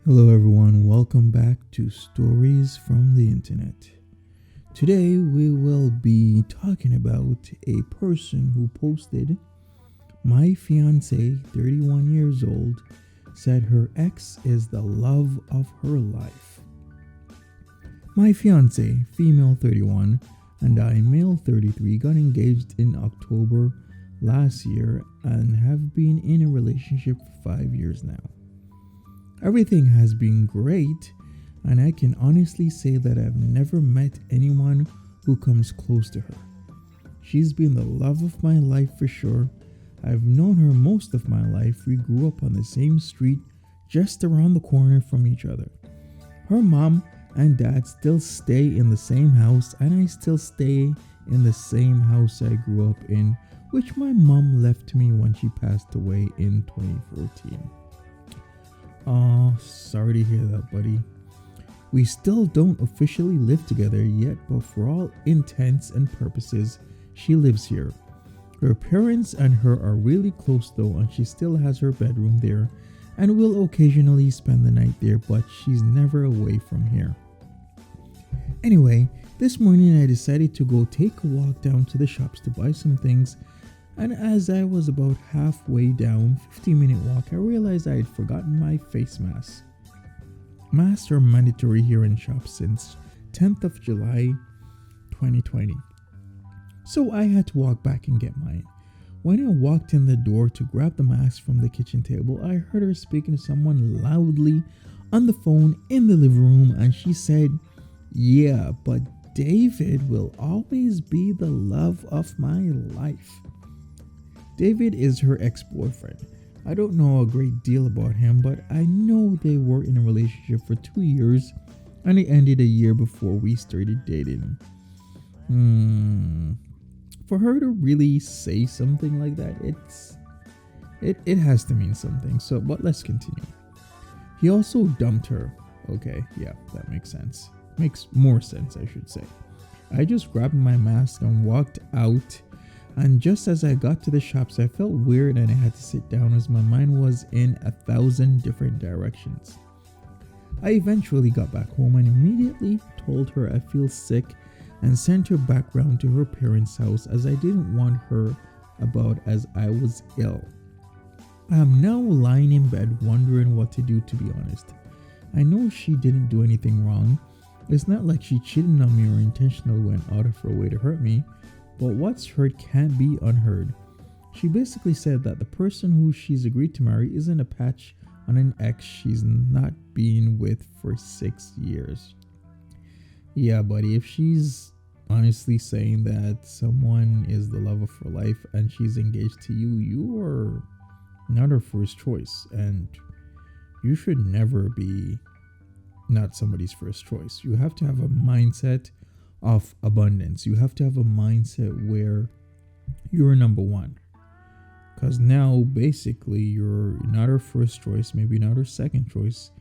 Hello everyone, welcome back to Stories from the Internet. Today we will be talking about a person who posted, "My fiancée, 31 years old, said her ex is the love of her life." My fiancée, female 31, and I, male 33, got engaged in October last year and have been in a relationship for 5 years now. Everything has been great, and I can honestly say that I've never met anyone who comes close to her. She's been the love of my life for sure. I've known her most of my life. We grew up on the same street, just around the corner from each other. Her mom and dad still stay in the same house, and I still stay in the same house I grew up in, which my mom left me when she passed away in 2014. Oh, sorry to hear that, buddy. We still don't officially live together yet, but for all intents and purposes, she lives here. Her parents and her are really close though, and she still has her bedroom there and will occasionally spend the night there, but she's never away from here. Anyway, this morning I decided to go take a walk down to the shops to buy some things, and as I was about halfway down, 15-minute walk, I realized I had forgotten my face mask. Masks are mandatory here in shops since 10th of July 2020. So I had to walk back and get mine. When I walked in the door to grab the mask from the kitchen table, I heard her speaking to someone loudly on the phone in the living room, and she said, "Yeah, but David will always be the love of my life." David is her ex-boyfriend. I don't know a great deal about him, but I know they were in a relationship for 2 years and it ended a year before we started dating. For her to really say something like that, it has to mean something. So, but let's continue. He also dumped her. Okay, yeah, that makes sense. Makes more sense, I should say. I just grabbed my mask and walked out. And just as I got to the shops, I felt weird and I had to sit down as my mind was in 1,000 different directions. I eventually got back home and immediately told her I feel sick and sent her back round to her parents' house as I didn't want her about as I was ill. I am now lying in bed wondering what to do, to be honest. I know she didn't do anything wrong. It's not like she cheated on me or intentionally went out of her way to hurt me. But what's heard can't be unheard. She basically said that the person who she's agreed to marry isn't a patch on an ex she's not been with for 6 years. Yeah, buddy, if she's honestly saying that someone is the love of her life and she's engaged to you, you are not her first choice. And you should never be not somebody's first choice. You have to have a mindset of abundance. You have to have a mindset where you're number one, because now basically you're not her first choice, maybe not her second choice,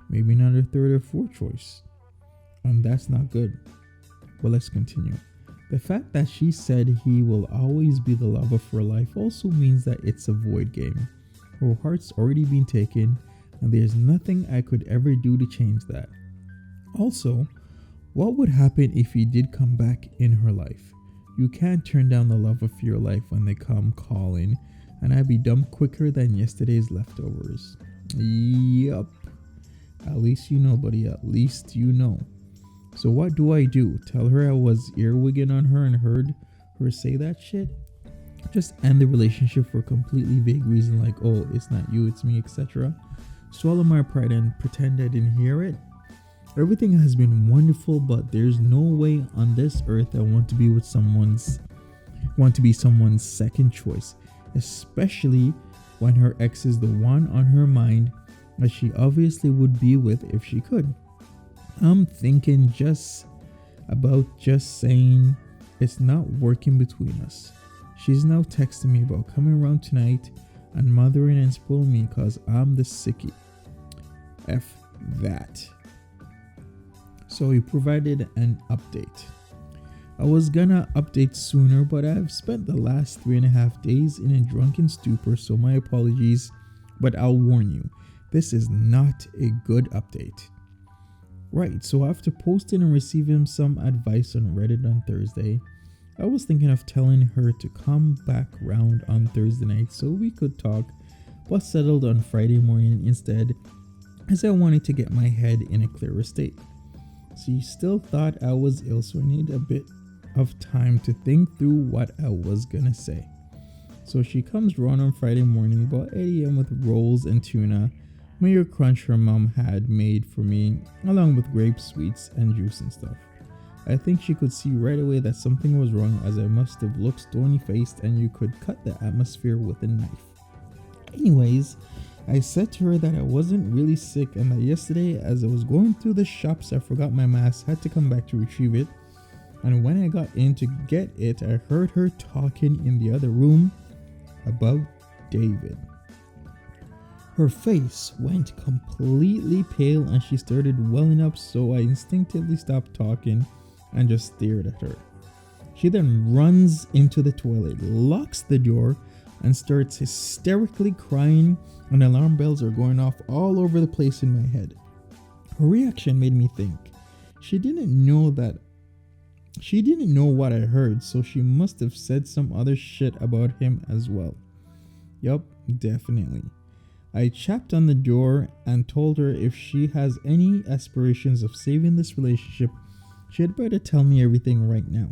maybe not her third or fourth choice, and that's not good. But let's continue. The fact that she said he will always be the love of her life also means that it's a void game. Her heart's already been taken and there's nothing I could ever do to change that. Also, what would happen if he did come back in her life? You can't turn down the love of your life when they come calling, and I'd be dumped quicker than yesterday's leftovers. Yup. At least you know, buddy. At least you know. So what do I do? Tell her I was earwigging on her and heard her say that shit? Just end the relationship for a completely vague reason like, oh, it's not you, it's me, etc. Swallow my pride and pretend I didn't hear it? Everything has been wonderful, but there's no way on this earth I want to be someone's second choice, especially when her ex is the one on her mind that she obviously would be with if she could. I'm thinking just saying it's not working between us. She's now texting me about coming around tonight and mothering and spoiling me because I'm the sickie. F that. So he provided an update. I was gonna update sooner, but I've spent the last 3.5 days in a drunken stupor, so my apologies, but I'll warn you, This is not a good update. Right, so after posting and receiving some advice on Reddit on Thursday, I was thinking of telling her to come back round on Thursday night so we could talk, but settled on Friday morning instead, as I wanted to get my head in a clearer state. She still thought I was ill, so I needed a bit of time to think through what I was gonna say. So she comes round on Friday morning about 8 a.m. with rolls and tuna, Mayo Crunch her mom had made for me, along with grape sweets and juice and stuff. I think she could see right away that something was wrong, as I must have looked stony faced and you could cut the atmosphere with a knife. Anyways, I said to her that I wasn't really sick and that yesterday as I was going through the shops I forgot my mask, had to come back to retrieve it, and when I got in to get it I heard her talking in the other room about David. Her face went completely pale and she started welling up, so I instinctively stopped talking and just stared at her. She then runs into the toilet, locks the door, and starts hysterically crying, and alarm bells are going off all over the place in my head. Her reaction made me think she didn't know what I heard, so she must have said some other shit about him as well. Yup, definitely. I chapped on the door and told her if she has any aspirations of saving this relationship, she had better tell me everything right now.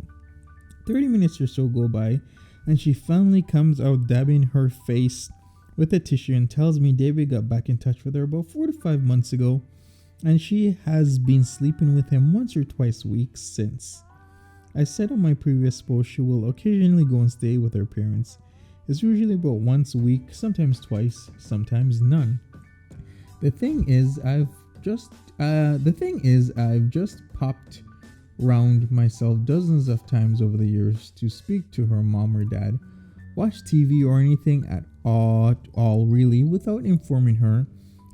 30 minutes or so go by, and she finally comes out dabbing her face with a tissue and tells me David got back in touch with her about 4 to 5 months ago, and she has been sleeping with him once or twice a week since. I said on my previous post she will occasionally go and stay with her parents. It's usually about once a week, sometimes twice, sometimes none. The thing is I've just popped round myself dozens of times over the years to speak to her mom or dad, watch TV or anything at all really without informing her,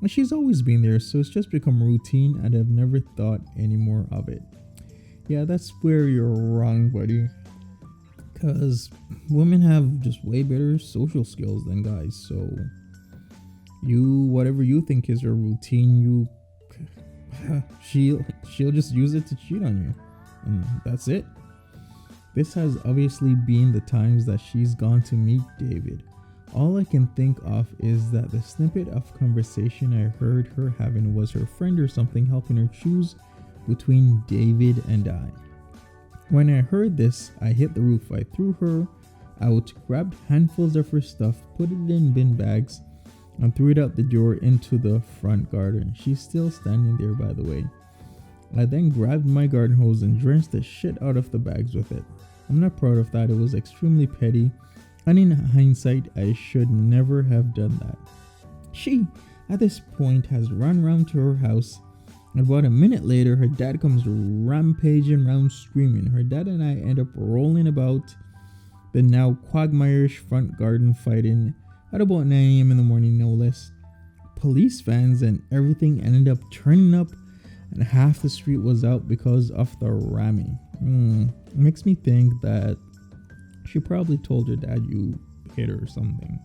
and she's always been there, so it's just become routine and I've never thought any more of it. Yeah, that's where you're wrong, buddy. Because women have just way better social skills than guys. So whatever you think is her routine, she'll just use it to cheat on you, and that's it. This has obviously been the times that she's gone to meet David. All I can think of is that the snippet of conversation I heard her having was her friend or something helping her choose between David and I. When I heard this, I hit the roof. I threw her out, grabbed handfuls of her stuff, put it in bin bags, and threw it out the door into the front garden. She's still standing there, by the way. I then grabbed my garden hose and drenched the shit out of the bags with it. I'm not proud of that. It was extremely petty, and in hindsight, I should never have done that. She, at this point, has run round to her house. About a minute later, her dad comes rampaging round screaming. Her dad and I end up rolling about the now quagmire-ish front garden fighting at about 9 a.m. in the morning, no less. Police vans and everything ended up turning up, and half the street was out because of the ramming. It makes me think that she probably told her dad you hit her or something.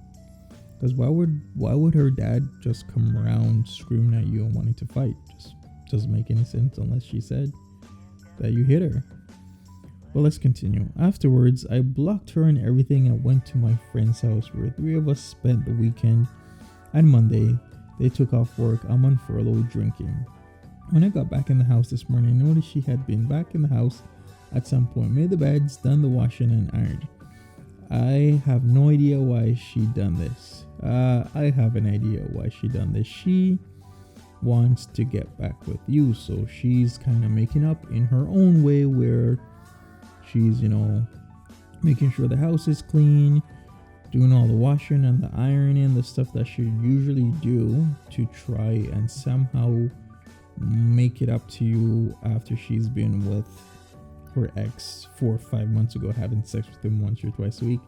Because why would her dad just come around screaming at you and wanting to fight? Just doesn't make any sense unless she said that you hit her. But let's continue. Afterwards, I blocked her and everything and went to my friend's house where 3 of us spent the weekend. And Monday, they took off work. I'm on furlough drinking. When I got back in the house this morning, I noticed she had been back in the house at some point, made the beds, done the washing and ironed. I have no idea why she done this. I have an idea why she done this. She wants to get back with you, so she's kind of making up in her own way, where she's, making sure the house is clean, doing all the washing and the ironing, the stuff that she usually do to try and somehow make it up to you after she's been with her ex 4 or 5 months ago, having sex with him once or twice a week.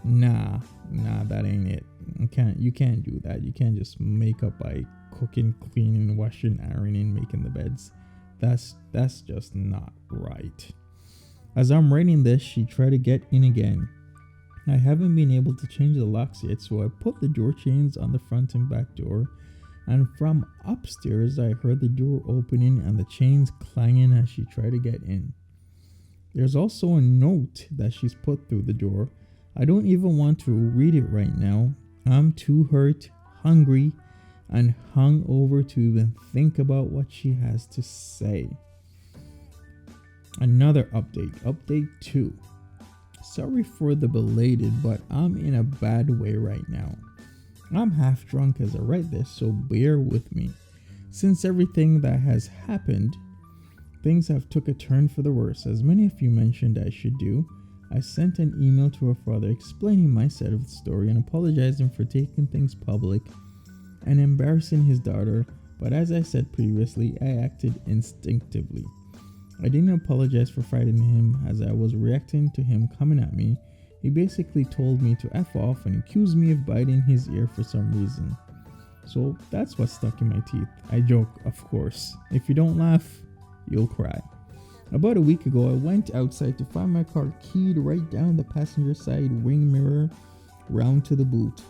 Nah, that ain't it. You can't do that. You can't just make up by cooking, cleaning, washing, ironing, making the beds. That's just not right. As I'm writing this, she tried to get in again. I haven't been able to change the locks yet, so I put the door chains on the front and back door and from upstairs I heard the door opening and the chains clanging as she tried to get in. There's also a note that she's put through the door. I don't even want to read it right now. I'm too hurt, hungry, and hungover to even think about what she has to say. Another update. Update 2. Sorry for the belated, but I'm in a bad way right now. I'm half drunk as I write this, so bear with me. Since everything that has happened, things have took a turn for the worse. As many of you mentioned I should do, I sent an email to her father explaining my side of the story and apologizing for taking things public and embarrassing his daughter, but as I said previously, I acted instinctively. I didn't apologize for fighting him as I was reacting to him coming at me. He basically told me to F off and accused me of biting his ear for some reason. So that's what stuck in my teeth. I joke, of course. If you don't laugh, you'll cry. About a week ago, I went outside to find my car keyed right down the passenger side wing mirror round to the boot.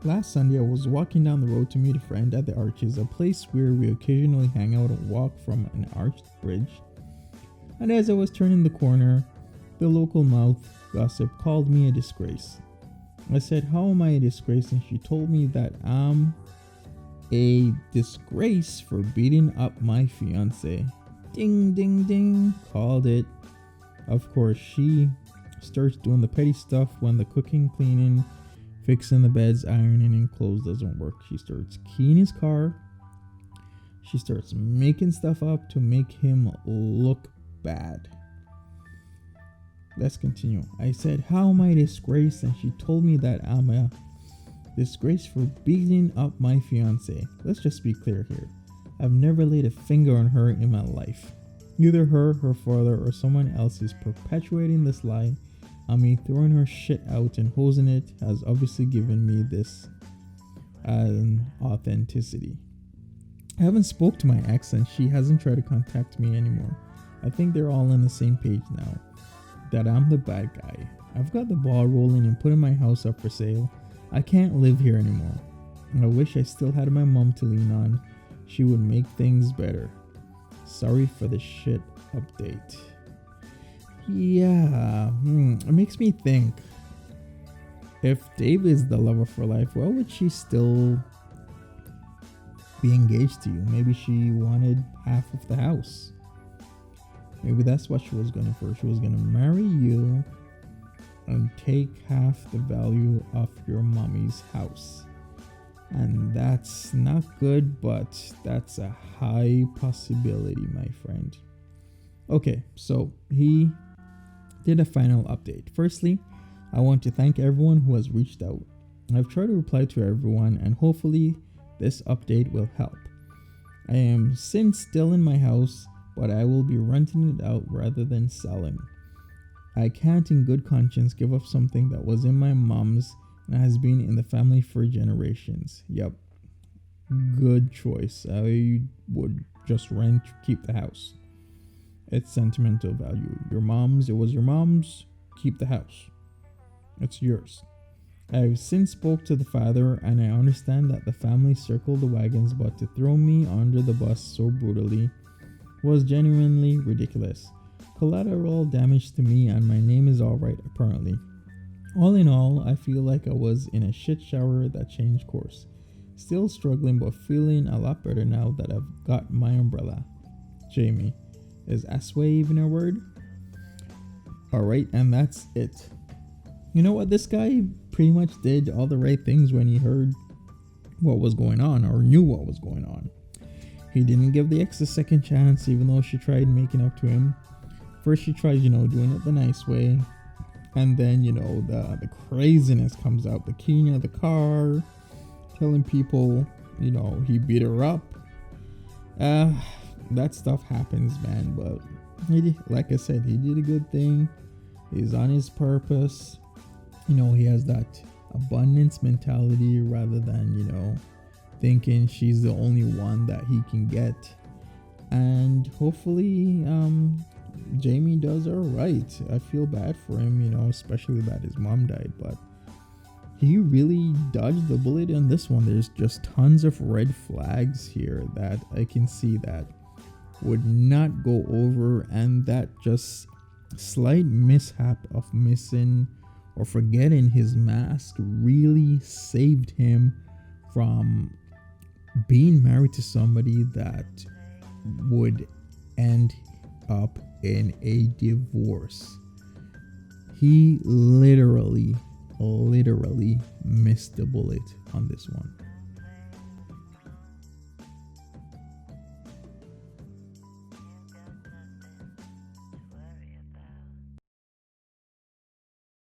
Last Sunday, I was walking down the road to meet a friend at the Arches, a place where we occasionally hang out and walk from an arched bridge. And as I was turning the corner, the local mouth gossip called me a disgrace. I said, how am I a disgrace? And she told me that I'm a disgrace for beating up my fiancé. Ding, ding, ding. Called it. Of course, she starts doing the petty stuff when the cooking, cleaning, fixing the beds, ironing, and clothes doesn't work. She starts keying his car. She starts making stuff up to make him look bad. Let's continue. I said, how am I a disgrace? And she told me that I'm a disgrace for beating up my fiance. Let's just be clear here. I've never laid a finger on her in my life. Either her father, or someone else is perpetuating this lie. Me throwing her shit out and hosing it has obviously given me this authenticity. I haven't spoke to my ex and she hasn't tried to contact me anymore. I think they're all on the same page now. That I'm the bad guy. I've got the ball rolling and putting my house up for sale. I can't live here anymore. And I wish I still had my mom to lean on. She would make things better. Sorry for the shit update. Yeah, it makes me think. If Dave is the love of her life, why would she still be engaged to you? Maybe she wanted half of the house. Maybe that's what she was going for. She was going to marry you and take half the value of your mommy's house. And that's not good, but that's a high possibility, my friend. Okay, so he did a final update. Firstly, I want to thank everyone who has reached out. I've tried to reply to everyone, and hopefully this update will help. I am still in my house, but I will be renting it out rather than selling. I can't in good conscience give up something that was in my mom's and has been in the family for generations. Yep, good choice. I would just keep the house. It's sentimental value. It was your mom's, keep the house. It's yours. I've since spoke to the father and I understand that the family circled the wagons, but to throw me under the bus so brutally was genuinely ridiculous. Collateral damage to me and my name is alright apparently. All in all, I feel like I was in a shit shower that changed course. Still struggling but feeling a lot better now that I've got my umbrella. Jamie. Is asway even a word? Alright, and that's it. You know what? This guy pretty much did all the right things when he heard what was going on or knew what was going on. He didn't give the ex a second chance even though she tried making up to him. First she tried, doing it the nice way. And then, the craziness comes out. The keying of the car, telling people, he beat her up. That stuff happens, man. But like I said, he did a good thing. He's on his purpose. He has that abundance mentality rather than, thinking she's the only one that he can get. And hopefully, Jamie does all right. I feel bad for him, especially that his mom died. But He really dodged the bullet on this one. There's just tons of red flags here that I can see that would not go over, and that just slight mishap of missing or forgetting his mask really saved him from being married to somebody that would end up in a divorce. He literally missed the bullet on this one.